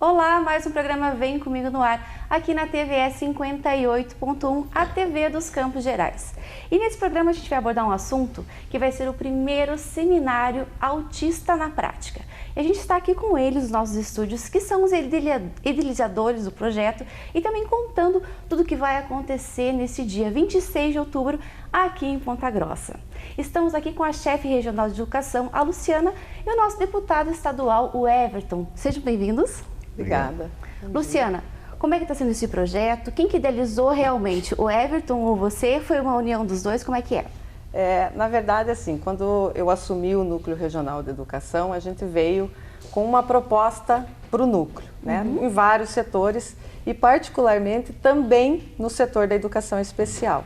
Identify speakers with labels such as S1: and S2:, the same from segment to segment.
S1: Olá, mais um programa Vem Comigo no Ar, aqui na TVE 58.1, a TV dos Campos Gerais. E nesse programa a gente vai abordar um assunto que vai ser o primeiro seminário Autista na Prática. E a gente está aqui com eles, os nossos estúdios, que são os idealizadores do projeto e também contando tudo o que vai acontecer nesse dia 26 de outubro aqui em Ponta Grossa. Estamos aqui com a chefe regional de educação, a Luciana, e o nosso deputado estadual, o Everton. Sejam bem-vindos.
S2: Obrigada.
S1: Luciana, como é que está sendo esse projeto? Quem que idealizou realmente? O Everton ou você? Foi uma união dos dois? Como é que é?
S2: Na verdade, assim, quando eu assumi o Núcleo Regional de Educação, a gente veio com uma proposta para o núcleo, né? Em vários setores e particularmente também no setor da educação especial.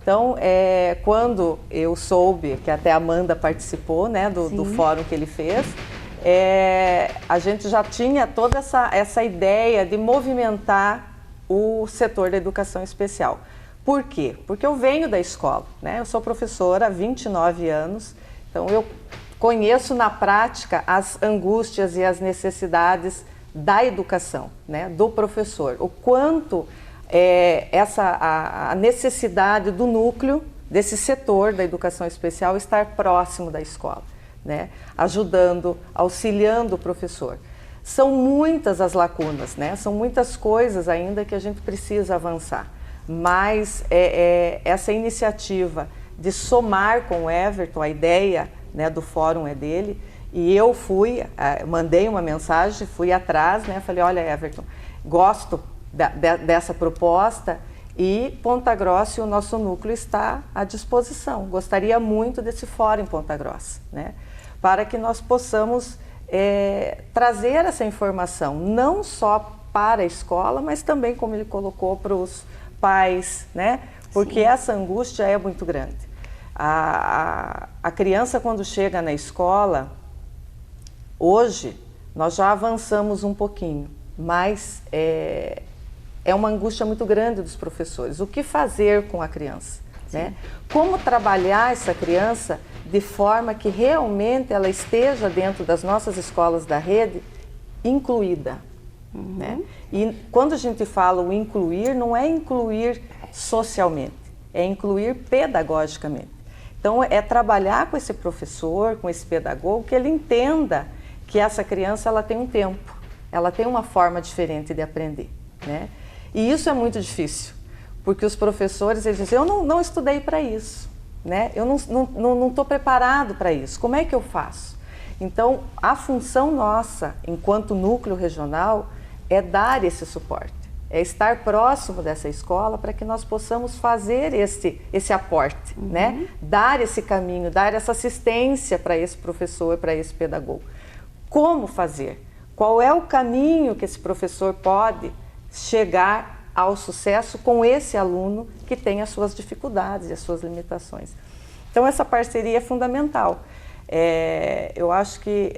S2: Então, quando eu soube, que até a Amanda participou, né, do fórum que ele fez, a gente já tinha toda essa ideia de movimentar o setor da educação especial. Por quê? Porque eu venho da escola, né? Eu sou professora há 29 anos, então eu conheço na prática as angústias e as necessidades da educação, né? Do professor. O quanto a necessidade do núcleo, desse setor da educação especial, estar próximo da escola, né? Ajudando, auxiliando o professor. São muitas as lacunas, né? São muitas coisas ainda que a gente precisa avançar. Mas essa iniciativa de somar com o Everton, a ideia, né, do fórum é dele, e eu mandei uma mensagem, fui atrás, né? Falei, olha, Everton, gosto dessa proposta e Ponta Grossa e o nosso núcleo está à disposição. Gostaria muito desse fórum em Ponta Grossa, né? Para que nós possamos trazer essa informação, não só para a escola, mas também, como ele colocou, para os pais, né? Porque essa angústia é muito grande. A criança, quando chega na escola, hoje, nós já avançamos um pouquinho, mas é uma angústia muito grande dos professores. O que fazer com a criança, né? Como trabalhar essa criança de forma que realmente ela esteja dentro das nossas escolas da rede incluída, né? E quando a gente fala o incluir, não é incluir socialmente, é incluir pedagogicamente. Então, é trabalhar com esse professor, com esse pedagogo, que ele entenda que essa criança ela tem um tempo, ela tem uma forma diferente de aprender, né? E isso é muito difícil, porque os professores eles dizem, eu não estudei para isso, né? Eu não estou preparado para isso, como é que eu faço? Então, a função nossa, enquanto núcleo regional, é dar esse suporte, é estar próximo dessa escola para que nós possamos fazer esse aporte, né? Dar esse caminho, dar essa assistência para esse professor, para esse pedagogo. Como fazer? Qual é o caminho que esse professor pode chegar ao sucesso com esse aluno que tem as suas dificuldades e as suas limitações? Então, essa parceria é fundamental. Eu acho que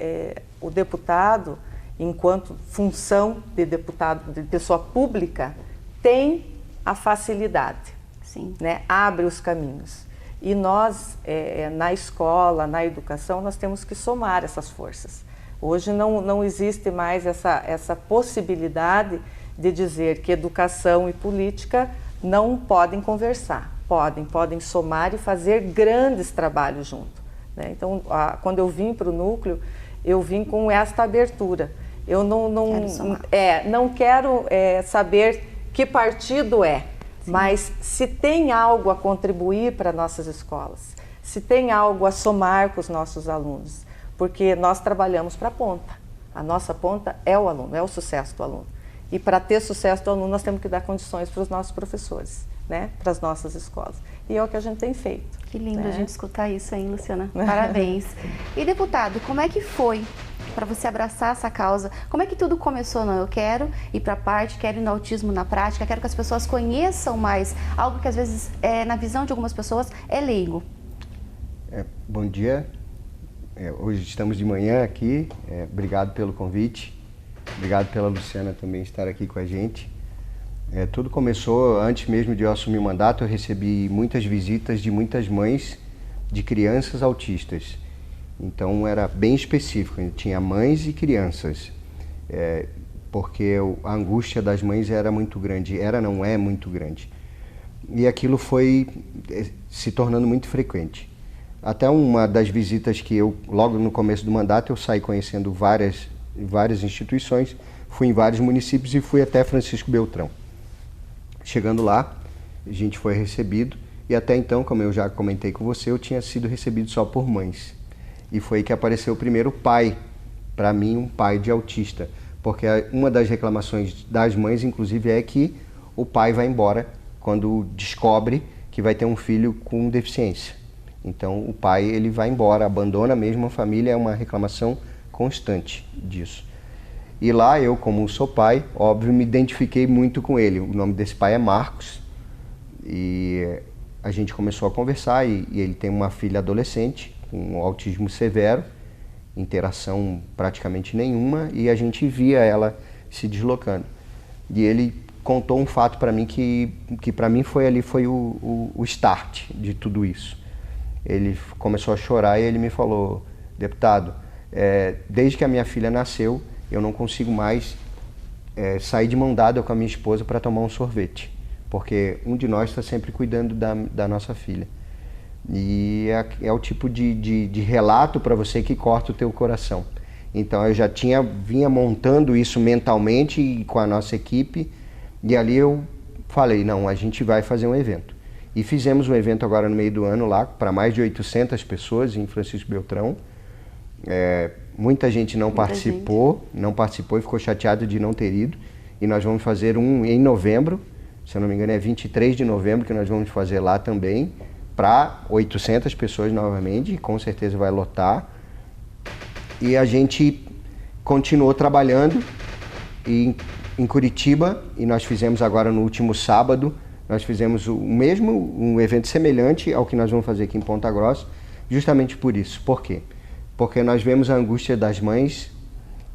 S2: o deputado, enquanto função de deputado, de pessoa pública, tem a facilidade, né? Abre os caminhos. E nós, na escola, na educação, nós temos que somar essas forças. Hoje não existe mais essa possibilidade de dizer que educação e política não podem conversar, podem somar e fazer grandes trabalhos junto, né? Então, quando eu vim para o núcleo, eu vim com esta abertura. Eu não quero saber que partido mas se tem algo a contribuir para nossas escolas, se tem algo a somar com os nossos alunos, porque nós trabalhamos para a ponta. A nossa ponta é o aluno, é o sucesso do aluno. E para ter sucesso do aluno, nós temos que dar condições para os nossos professores, né? Para as nossas escolas. E é o que a gente tem feito.
S1: Que lindo a gente escutar isso, hein, Luciana? Parabéns. E, deputado, como é que foi para você abraçar essa causa? Como é que tudo começou? Não, eu quero ir para a parte, quero ir no autismo na prática, quero que as pessoas conheçam mais algo que às vezes, na visão de algumas pessoas, é leigo.
S3: Bom dia. Hoje estamos de manhã aqui. Obrigado pelo convite. Obrigado pela Luciana também estar aqui com a gente. Tudo começou antes mesmo de eu assumir o mandato. Eu recebi muitas visitas de muitas mães de crianças autistas. Então era bem específico, tinha mães e crianças. porque a angústia das mães era muito grande, não é muito grande. E aquilo foi se tornando muito frequente. Até uma das visitas que eu, logo no começo do mandato, eu saí conhecendo várias instituições, fui em vários municípios e fui até Francisco Beltrão. Chegando lá, a gente foi recebido e até então, como eu já comentei com você, eu tinha sido recebido só por mães. E foi aí que apareceu o primeiro pai, para mim um pai de autista, porque uma das reclamações das mães, inclusive, é que o pai vai embora quando descobre que vai ter um filho com deficiência. Então o pai ele vai embora, abandona mesmo a família, é uma reclamação constante disso. E lá eu, como sou pai, óbvio, me identifiquei muito com ele. O nome desse pai é Marcos e a gente começou a conversar e ele tem uma filha adolescente com autismo severo, interação praticamente nenhuma, e a gente via ela se deslocando. E ele contou um fato para mim que para mim foi o start de tudo isso. Ele começou a chorar e ele me falou: deputado, desde que a minha filha nasceu, eu não consigo mais sair de mão dada com a minha esposa para tomar um sorvete, porque um de nós está sempre cuidando da nossa filha. E é o tipo de relato para você que corta o teu coração. Então eu já vinha montando isso mentalmente e com a nossa equipe, e ali eu falei, não, a gente vai fazer um evento. E fizemos um evento agora no meio do ano lá, para mais de 800 pessoas em Francisco Beltrão. Muita gente não participou e ficou chateado de não ter ido. E nós vamos fazer um em novembro, se eu não me engano é 23 de novembro que nós vamos fazer lá também, para 800 pessoas novamente, e com certeza vai lotar. E a gente continuou trabalhando em Curitiba, e nós fizemos agora no último sábado, nós fizemos um evento semelhante ao que nós vamos fazer aqui em Ponta Grossa, justamente por isso. Por quê? Porque nós vemos a angústia das mães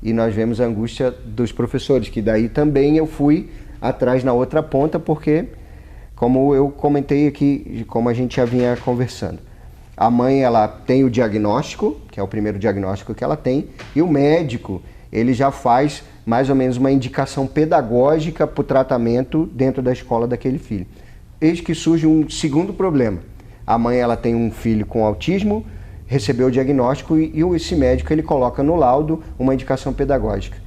S3: e nós vemos a angústia dos professores, que daí também eu fui atrás na outra ponta, porque, como eu comentei aqui, como a gente já vinha conversando, a mãe ela tem o diagnóstico, que é o primeiro diagnóstico que ela tem, e o médico ele já faz mais ou menos uma indicação pedagógica para o tratamento dentro da escola daquele filho. Eis que surge um segundo problema. A mãe ela tem um filho com autismo, recebeu o diagnóstico e esse médico ele coloca no laudo uma indicação pedagógica.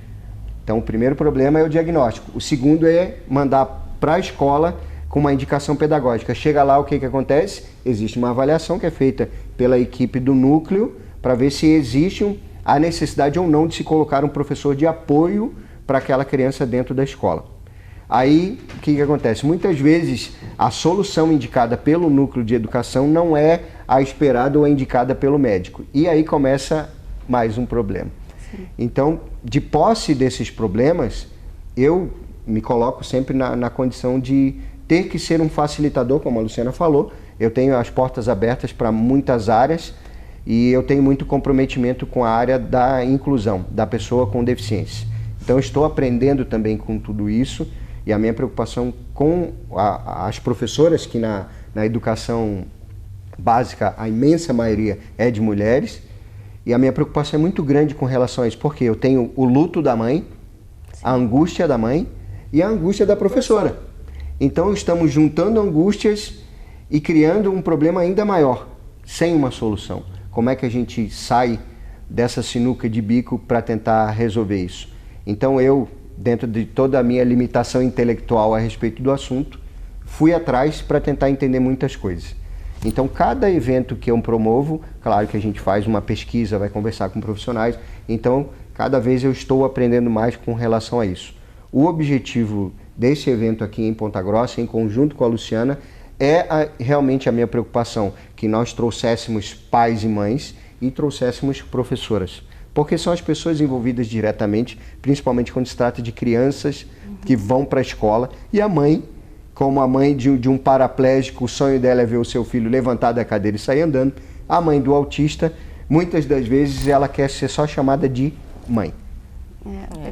S3: Então o primeiro problema é o diagnóstico. O segundo é mandar para a escola com uma indicação pedagógica. Chega lá, o que acontece? Existe uma avaliação que é feita pela equipe do núcleo para ver se existe a necessidade ou não de se colocar um professor de apoio para aquela criança dentro da escola. Aí, o que acontece? Muitas vezes a solução indicada pelo núcleo de educação não é a esperada ou a indicada pelo médico. E aí começa mais um problema. Sim. Então, de posse desses problemas, eu me coloco sempre na condição de ter que ser um facilitador, como a Luciana falou. Eu tenho as portas abertas para muitas áreas e eu tenho muito comprometimento com a área da inclusão, da pessoa com deficiência. Então, estou aprendendo também com tudo isso. E a minha preocupação com as professoras, que na educação básica a imensa maioria é de mulheres, e a minha preocupação é muito grande com relação a isso, porque eu tenho o luto da mãe, a angústia da mãe e a angústia da professora. Então estamos juntando angústias e criando um problema ainda maior, sem uma solução. Como é que a gente sai dessa sinuca de bico para tentar resolver isso? Então eu, dentro de toda a minha limitação intelectual a respeito do assunto, fui atrás para tentar entender muitas coisas. Então, cada evento que eu promovo, claro que a gente faz uma pesquisa, vai conversar com profissionais, então, cada vez eu estou aprendendo mais com relação a isso. O objetivo desse evento aqui em Ponta Grossa, em conjunto com a Luciana, é realmente a minha preocupação, que nós trouxéssemos pais e mães e trouxéssemos professoras. Porque são as pessoas envolvidas diretamente, principalmente quando se trata de crianças que vão para a escola. E a mãe, como a mãe de um paraplégico, o sonho dela é ver o seu filho levantar da cadeira e sair andando. A mãe do autista, muitas das vezes, ela quer ser só chamada de mãe.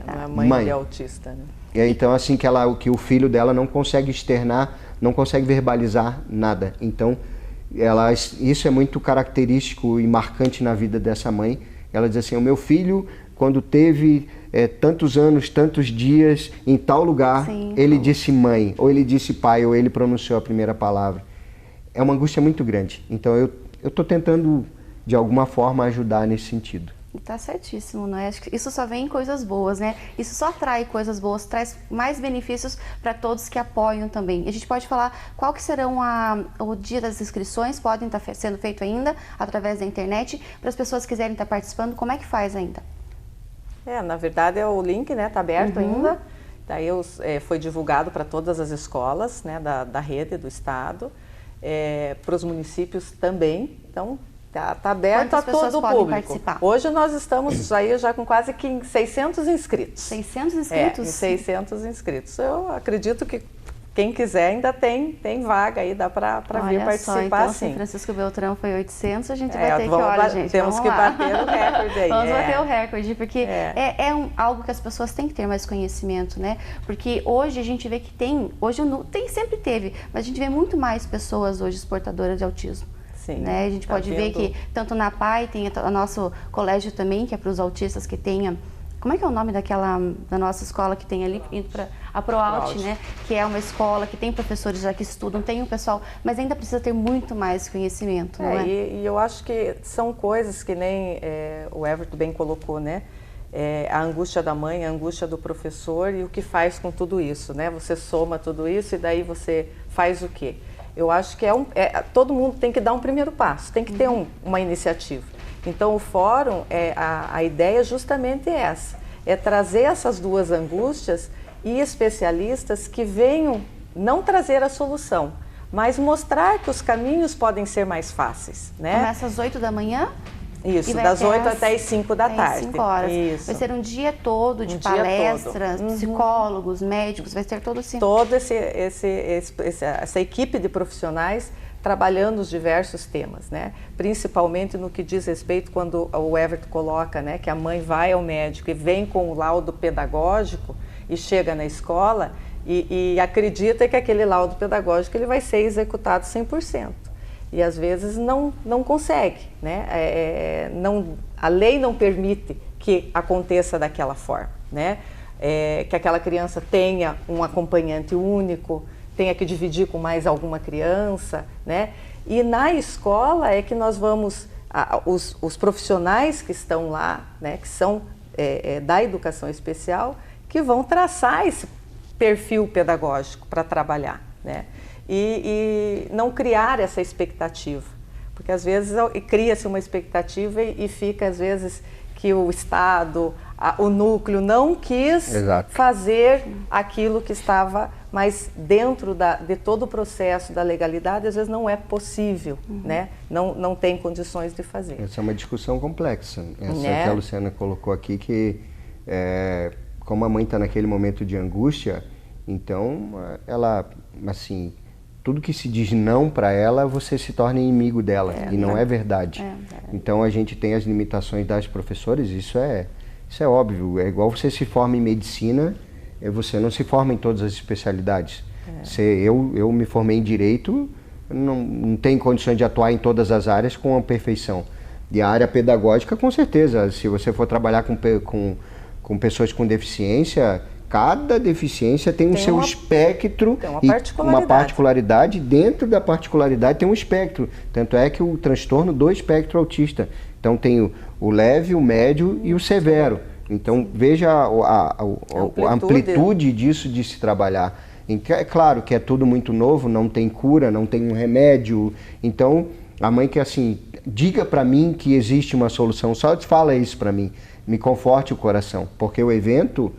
S2: A mãe de autista, né?
S3: Então, assim, que o filho dela não consegue externar, não consegue verbalizar nada. Então, isso é muito característico e marcante na vida dessa mãe. Ela diz assim, o meu filho, quando teve tantos anos, tantos dias, em tal lugar,
S1: Sim,
S3: ele disse mãe, ou ele disse pai, ou ele pronunciou a primeira palavra. É uma angústia muito grande. Então eu estou tentando, de alguma forma, ajudar nesse sentido.
S1: Tá certíssimo, não é? Acho que isso só vem em coisas boas, né? Isso só atrai coisas boas, traz mais benefícios para todos que apoiam também. A gente pode falar qual que serão o dia das inscrições, podem estar sendo feito ainda através da internet, para as pessoas que quiserem estar participando, como é que faz ainda?
S2: Na verdade o link, né, tá aberto ainda. Daí foi divulgado para todas as escolas, né, da rede do estado, para os municípios também. Então tá aberto a todo o público.
S1: Participar?
S2: Hoje nós estamos aí já com quase 600 inscritos.
S1: 600 inscritos?
S2: 600 inscritos. Eu acredito que quem quiser ainda tem vaga aí, dá para vir participar,
S1: então,
S2: sim.
S1: Se Francisco Beltrão foi 800, a gente vai ter que, olha, gente,
S2: temos que bater o recorde aí.
S1: Vamos bater o recorde, porque algo que as pessoas têm que ter mais conhecimento, né? Porque hoje a gente vê que sempre teve, mas a gente vê muito mais pessoas hoje portadoras de autismo.
S2: Sim,
S1: né? A gente pode ver que tanto na PAI tem o nosso colégio também, que é para os autistas que tenha. Como é que é o nome da nossa escola que tem ali, indo para a ProAut, né? Que é uma escola que tem professores já que estudam, tem um pessoal, mas ainda precisa ter muito mais conhecimento, não é?
S2: E eu acho que são coisas que nem o Everton bem colocou, né? A angústia da mãe, a angústia do professor e o que faz com tudo isso, né? Você soma tudo isso e daí você faz o quê? Eu acho que todo mundo tem que dar um primeiro passo, tem que ter uma iniciativa. Então o fórum, a ideia justamente é essa, é trazer essas duas angústias e especialistas que venham não trazer a solução, mas mostrar que os caminhos podem ser mais fáceis, né?
S1: Começa às 8 da manhã?
S2: Isso, das 8 até as 5 da tarde.
S1: 5 horas.
S2: Isso.
S1: Vai ser um dia todo de palestras, psicólogos, médicos, vai ter todo esse...
S2: Toda essa equipe de profissionais trabalhando os diversos temas, né? Principalmente no que diz respeito quando o Everton coloca, né, que a mãe vai ao médico e vem com o laudo pedagógico e chega na escola e acredita que aquele laudo pedagógico ele vai ser executado 100%. E às vezes não consegue, né? A lei não permite que aconteça daquela forma, né? Que aquela criança tenha um acompanhante único, tenha que dividir com mais alguma criança, né? E na escola é que nós vamos, os profissionais que estão lá, né, que são da educação especial, que vão traçar esse perfil pedagógico para trabalhar, né? E não criar essa expectativa, porque às vezes cria-se uma expectativa e fica às vezes que o Estado, o núcleo não quis fazer aquilo que estava mais dentro de todo o processo da legalidade, às vezes não é possível, né? Não tem condições de fazer.
S3: Essa é uma discussão complexa, essa que a Luciana colocou aqui, que como a mãe está naquele momento de angústia, então ela, assim, tudo que se diz não para ela, você se torna inimigo dela, e não é verdade. Então a gente tem as limitações das professoras, isso é óbvio. É igual você se forma em medicina, você não se forma em todas as especialidades. Eu me formei em direito, não tenho condições de atuar em todas as áreas com a perfeição. E a área pedagógica, com certeza, se você for trabalhar com pessoas com deficiência, cada deficiência tem um seu espectro, uma particularidade. Dentro da particularidade tem um espectro. Tanto é que o transtorno do espectro autista. Então tem o leve, o médio e o severo. Então veja a amplitude disso de se trabalhar. É claro que é tudo muito novo, não tem cura, não tem um remédio. Então a mãe que assim, diga para mim que existe uma solução, só fala isso para mim, me conforte o coração, porque o evento...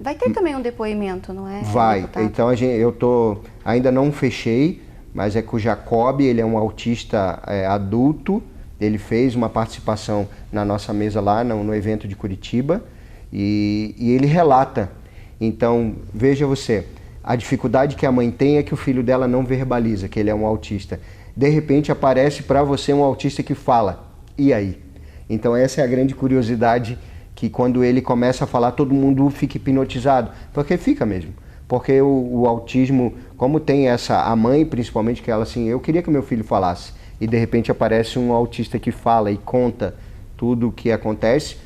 S1: Vai ter também um depoimento, não é?
S3: Vai. Deputado? Então ainda não fechei, mas é que o Jacob, ele é um autista adulto, ele fez uma participação na nossa mesa lá no evento de Curitiba e ele relata. Então, veja você, a dificuldade que a mãe tem é que o filho dela não verbaliza, que ele é um autista. De repente aparece para você um autista que fala, e aí? Então essa é a grande curiosidade, que quando ele começa a falar, todo mundo fica hipnotizado, porque fica mesmo. Porque o autismo, como tem a mãe principalmente, que ela assim, eu queria que meu filho falasse, e de repente aparece um autista que fala e conta tudo o que acontece,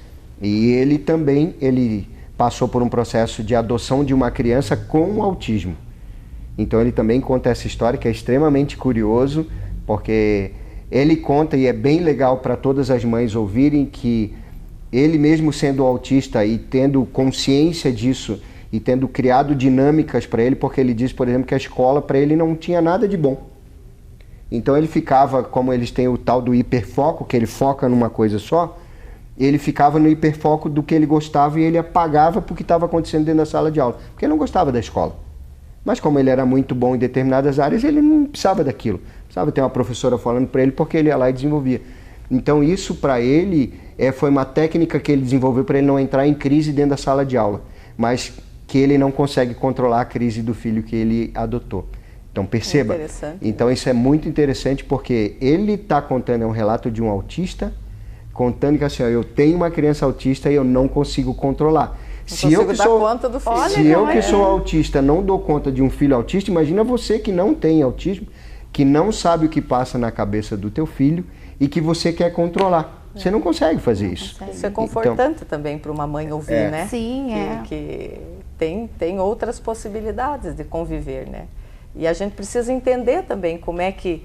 S3: E ele também, ele passou por um processo de adoção de uma criança com autismo. Então ele também conta essa história, que é extremamente curioso, porque ele conta, e é bem legal para todas as mães ouvirem, que ele mesmo sendo autista e tendo consciência disso e tendo criado dinâmicas para ele, porque ele diz, por exemplo, que a escola para ele não tinha nada de bom. Então ele ficava, como eles têm o tal do hiperfoco, que ele foca numa coisa só, ele ficava no hiperfoco do que ele gostava e ele apagava porque estava acontecendo dentro da sala de aula, porque ele não gostava da escola. Mas como ele era muito bom em determinadas áreas, ele não precisava daquilo. Precisava ter uma professora falando para ele, porque ele ia lá e desenvolvia. Então isso para ele foi uma técnica que ele desenvolveu para ele não entrar em crise dentro da sala de aula, mas que ele não consegue controlar a crise do filho que ele adotou. Então perceba, então isso é muito interessante, porque ele está contando, é um relato de um autista, contando que assim, ó, eu tenho uma criança autista e eu não consigo controlar.
S2: Se eu que sou conta do filho.
S3: Se eu que sou autista não dou conta de um filho autista, imagina você que não tem autismo, que não sabe o que passa na cabeça do teu filho e que você quer controlar. Você não consegue fazer isso.
S2: Isso é confortante também para uma mãe ouvir, né?
S1: Sim,
S2: que tem outras possibilidades de conviver, né? E a gente precisa entender também como é que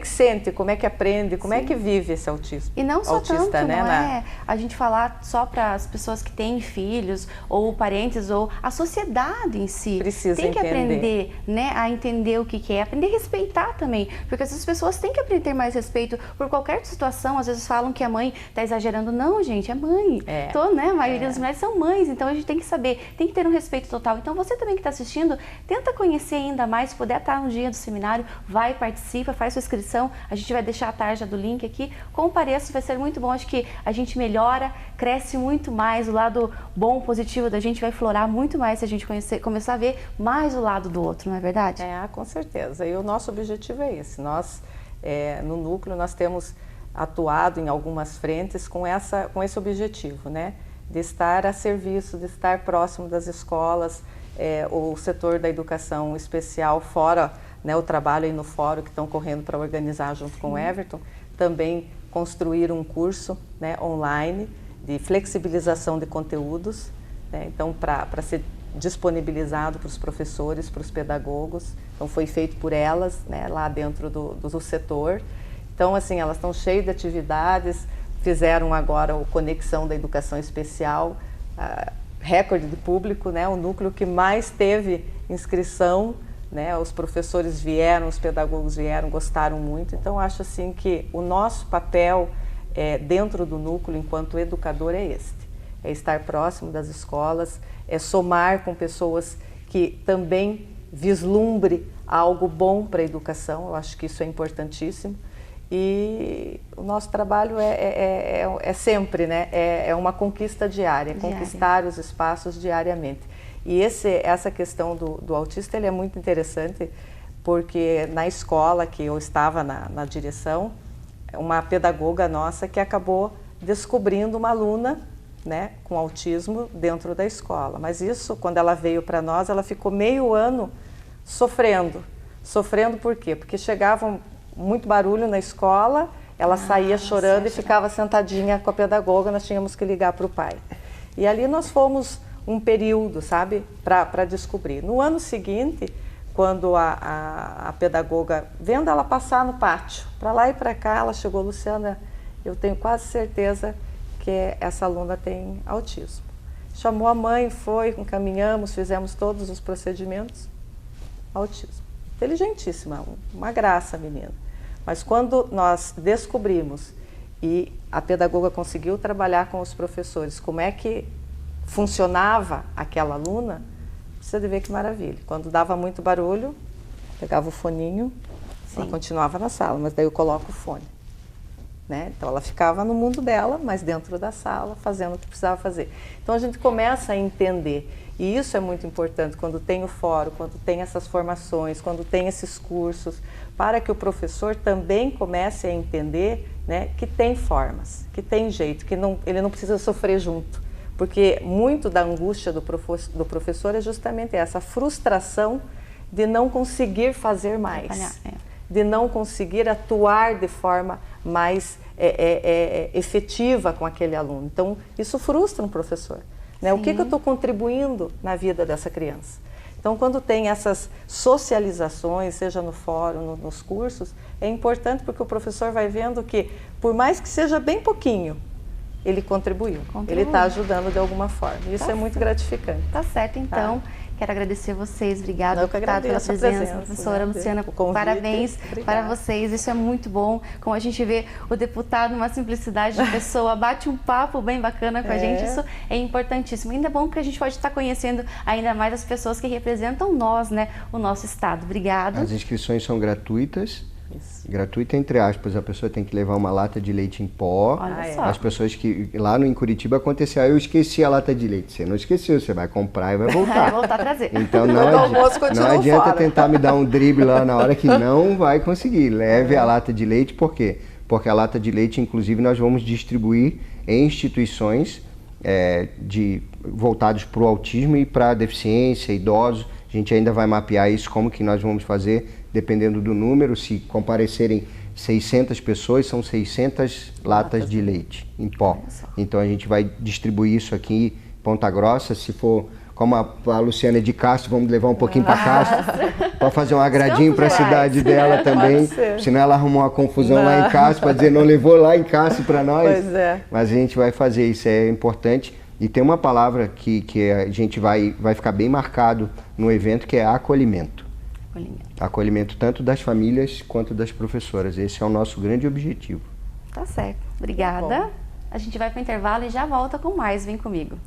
S2: sente, como é que aprende, como é que vive esse autismo.
S1: E não só
S2: autista,
S1: tanto,
S2: né,
S1: não é a gente falar só para as pessoas que têm filhos, ou parentes, ou a sociedade em si.
S2: Precisa
S1: tem que
S2: entender.
S1: Aprender, né, a entender o que é, aprender a respeitar também. Porque essas pessoas têm que aprender a ter mais respeito por qualquer situação. Às vezes falam que a mãe está exagerando. Não, gente, é mãe. A maioria das mulheres são mães, então a gente tem que saber, tem que ter um respeito total. Então você também que está assistindo, tenta conhecer ainda mais, se puder estar no dia do seminário, vai, participa, faz sua inscrição. A gente vai deixar a tarja do link aqui. Compareça, vai ser muito bom. Acho que a gente melhora, cresce muito mais. O lado bom, positivo da gente vai florar muito mais se a gente começar a ver mais o lado do outro, não é verdade?
S2: Com certeza. E o nosso objetivo é esse. Nós, no núcleo, nós temos atuado em algumas frentes com esse objetivo, né? De estar a serviço, de estar próximo das escolas, o setor da educação especial fora, né, o trabalho aí no fórum que estão correndo para organizar junto com o Everton, também construir um curso, né, online de flexibilização de conteúdos, né, então para ser disponibilizado para os professores, para os pedagogos. Então foi feito por elas, né, lá dentro do setor. Então assim, elas estão cheias de atividades, fizeram agora o Conexão da Educação Especial, recorde de público, né, o núcleo que mais teve inscrição, né, os professores vieram, os pedagogos vieram, gostaram muito. Então acho assim que o nosso papel dentro do núcleo enquanto educador é este, é estar próximo das escolas, é somar com pessoas que também vislumbre algo bom para a educação. Eu acho que isso é importantíssimo. E o nosso trabalho é sempre, né, é uma conquista diária, conquistar os espaços diariamente. E essa questão do autista, ele é muito interessante, porque na escola que eu estava na direção, uma pedagoga nossa que acabou descobrindo uma aluna, né, com autismo dentro da escola. Mas isso, quando ela veio para nós, ela ficou meio ano sofrendo. Sofrendo por quê? Porque chegava muito barulho na escola, ela saía chorando e ficava sentadinha com a pedagoga, nós tínhamos que ligar para o pai. E ali nós fomos um período, sabe, para descobrir. No ano seguinte, quando a pedagoga, vendo ela passar no pátio, para lá e para cá, ela chegou, Luciana, eu tenho quase certeza que essa aluna tem autismo. Chamou a mãe, foi, encaminhamos, fizemos todos os procedimentos, autismo. Inteligentíssima, uma graça, menina. Mas quando nós descobrimos e a pedagoga conseguiu trabalhar com os professores, como é que funcionava aquela aluna, você deve ver que maravilha. Quando dava muito barulho, pegava o foninho, ela continuava na sala, mas daí eu coloco o fone. Né? Então ela ficava no mundo dela, mas dentro da sala, fazendo o que precisava fazer. Então a gente começa a entender, e isso é muito importante quando tem o fórum, quando tem essas formações, quando tem esses cursos, para que o professor também comece a entender, né, que tem formas, que tem jeito, que ele não precisa sofrer junto. Porque muito da angústia do professor é justamente essa frustração de não conseguir fazer mais, de não conseguir atuar de forma mais efetiva com aquele aluno. Então, isso frustra um professor, né? O que eu estou contribuindo na vida dessa criança? Então, quando tem essas socializações, seja no fórum, nos cursos, é importante porque o professor vai vendo que, por mais que seja bem pouquinho, ele contribuiu. Ele está ajudando de alguma forma. Isso é muito gratificante.
S1: Tá certo, então. Quero agradecer vocês. Obrigada, deputada, pela presença. Professora Luciana, parabéns para vocês. Isso é muito bom. Como a gente vê o deputado, uma simplicidade de pessoa, bate um papo bem bacana com a gente. Isso é importantíssimo. Ainda é bom que a gente pode estar conhecendo ainda mais as pessoas que representam nós, né? O nosso estado. Obrigada.
S3: As inscrições são gratuitas. Gratuita entre aspas, a pessoa tem que levar uma lata de leite em pó.
S1: Olha só.
S3: As pessoas que lá em Curitiba aconteceu, eu esqueci a lata de leite. Você não esqueceu, você vai comprar e vai voltar.
S1: Vai voltar a trazer.
S3: Então não adianta tentar me dar um drible lá na hora que não vai conseguir. Leve a lata de leite, por quê? Porque a lata de leite, inclusive, nós vamos distribuir em instituições voltados para o autismo e para a deficiência, idosos. A gente ainda vai mapear isso, como que nós vamos fazer, dependendo do número. Se comparecerem 600 pessoas, são 600 latas de leite em pó. Então a gente vai distribuir isso aqui em Ponta Grossa. Se for, como a Luciana é de Castro, vamos levar um pouquinho para Castro, para fazer um agradinho para a cidade dela também. Senão ela arrumou uma confusão lá em Castro, para dizer não levou lá em Castro para nós.
S2: Pois é.
S3: Mas a gente vai fazer isso, é importante. E tem uma palavra que a gente vai ficar bem marcado no evento, que é acolhimento. Acolhimento tanto das famílias quanto das professoras. Esse é o nosso grande objetivo.
S1: Tá certo. Obrigada. A gente vai para o intervalo e já volta com mais. Vem comigo.